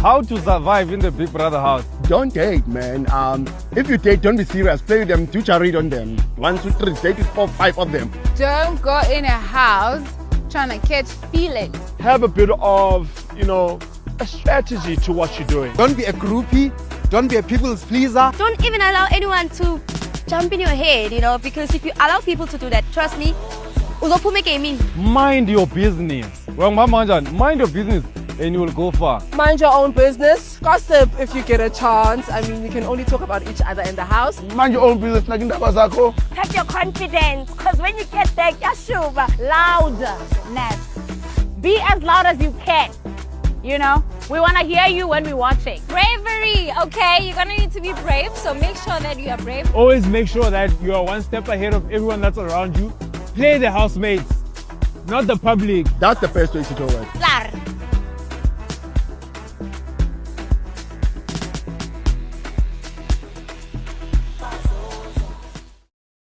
How to survive in the Big Brother house? Don't date, man. If you date, don't be serious. Play with them, do charade on them. 1, 2, 3, date with 4, 5 of them. Don't go in a house trying to catch feelings. Have a bit of, a strategy to what you're doing. Don't be a groupie. Don't be a people's pleaser. Don't even allow anyone to jump in your head, because if you allow people to do that, trust me, uzophuma gaming. Mind your business. Mind your business and you will go far. Mind your own business. Gossip if you get a chance. I mean, you can only talk about each other in the house. Mind your own business. Like in Bazozwa. Have your confidence, because when you get there, yashuba. Loudness. Be as loud as you can. We want to hear you when we're watching. Bravery, okay? You're gonna need to be brave, so make sure that you are brave. Always make sure that you are one step ahead of everyone that's around you. Play the housemates, not the public. That's the best way to do it.